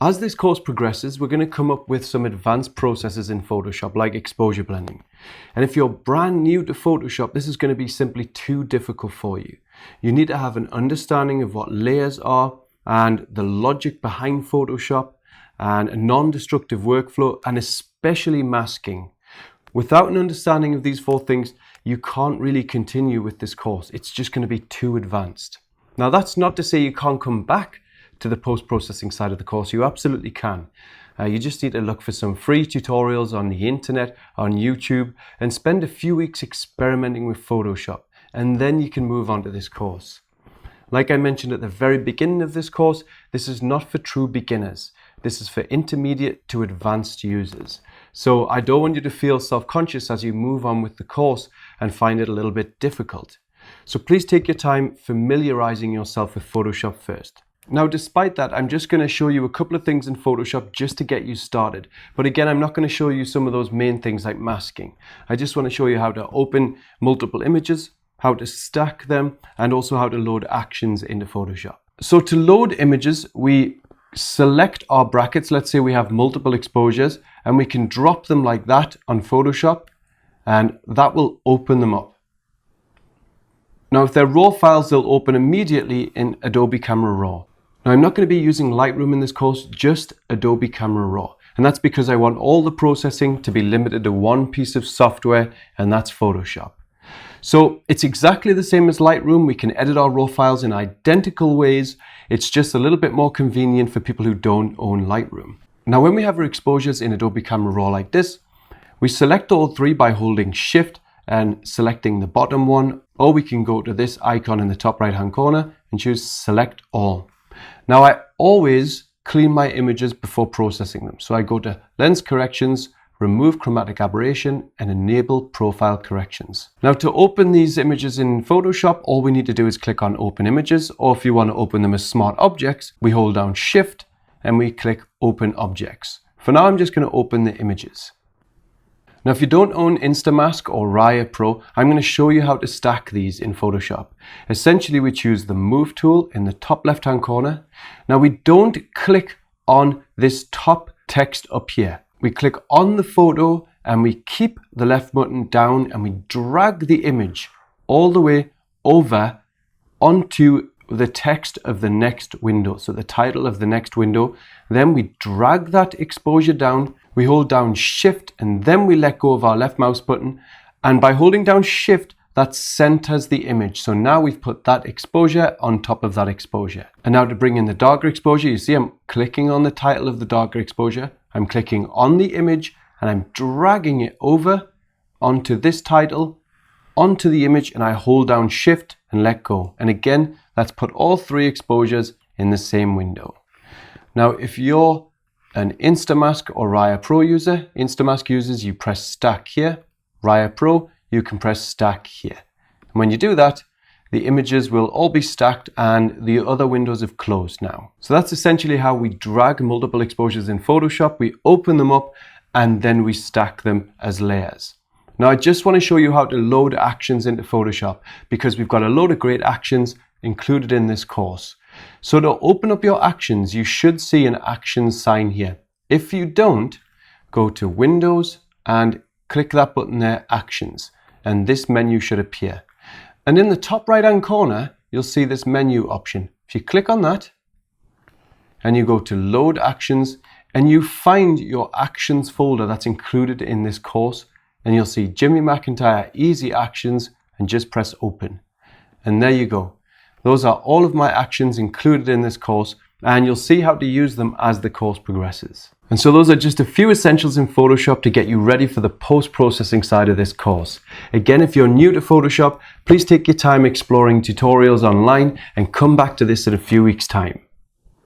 As this course progresses, we're going to come up with some advanced processes in Photoshop like exposure blending. And if you're brand new to Photoshop, this is going to be simply too difficult for you. You need to have an understanding of what layers are and the logic behind Photoshop and a non-destructive workflow and especially masking. Without an understanding of these four things, you can't really continue with this course. It's just going to be too advanced. Now, that's not to say you can't come back to the post-processing side of the course. You absolutely can. You just need to look for some free tutorials on the internet, on YouTube, and spend a few weeks experimenting with Photoshop, and then you can move on to this course. Like I mentioned at the very beginning of this course, this is not for true beginners. This is for intermediate to advanced users. So I don't want you to feel self-conscious as you move on with the course and find it a little bit difficult. So please take your time familiarizing yourself with Photoshop first. Now, despite that, I'm just going to show you a couple of things in Photoshop just to get you started. But again, I'm not going to show you some of those main things like masking. I just want to show you how to open multiple images, how to stack them, and also how to load actions into Photoshop. So to load images, we select our brackets. Let's say we have multiple exposures, and we can drop them like that on Photoshop, and that will open them up. Now, if they're RAW files, they'll open immediately in Adobe Camera Raw. Now, I'm not going to be using Lightroom in this course, just Adobe Camera Raw. And that's because I want all the processing to be limited to one piece of software, and that's Photoshop. So it's exactly the same as Lightroom. We can edit our RAW files in identical ways. It's just a little bit more convenient for people who don't own Lightroom. Now, when we have our exposures in Adobe Camera Raw like this, we select all three by holding Shift and selecting the bottom one, or we can go to this icon in the top right-hand corner and choose Select All. Now, I always clean my images before processing them. So I go to Lens Corrections, Remove Chromatic Aberration, and Enable Profile Corrections. Now, to open these images in Photoshop, all we need to do is click on Open Images, or if you want to open them as smart objects, we hold down Shift and we click Open Objects. For now, I'm just going to open the images. Now, if you don't own Instamask or Raya Pro, I'm going to show you how to stack these in Photoshop. Essentially, we choose the Move tool in the top left-hand corner. Now, we don't click on this top text up here. We click on the photo and we keep the left button down and we drag the image all the way over onto the text of the next window. So the title of the next window. Then we drag that exposure down. We hold down Shift and then we let go of our left mouse button. And by holding down Shift, that centers the image. So now we've put that exposure on top of that exposure. And now to bring in the darker exposure, you see I'm clicking on the title of the darker exposure. I'm clicking on the image and I'm dragging it over onto this title, onto the image, and I hold down Shift and let go. And again, that's put all three exposures in the same window. Now, if you're an Instamask or Raya Pro user, Instamask users, you press Stack here. Raya Pro, you can press Stack here. And when you do that, the images will all be stacked and the other windows have closed now. So that's essentially how we drag multiple exposures in Photoshop. We open them up and then we stack them as layers. Now, I just want to show you how to load actions into Photoshop because we've got a load of great actions included in this course. So to open up your actions, you should see an actions sign here. If you don't, go to Windows and click that button there, Actions, and this menu should appear. And in the top right-hand corner, you'll see this menu option. If you click on that and you go to Load Actions and you find your Actions folder that's included in this course, and you'll see Jimmy McIntyre Easy Actions and just press Open. And there you go. Those are all of my actions included in this course, and you'll see how to use them as the course progresses. And so those are just a few essentials in Photoshop to get you ready for the post-processing side of this course. Again, if you're new to Photoshop, please take your time exploring tutorials online and come back to this in a few weeks' time.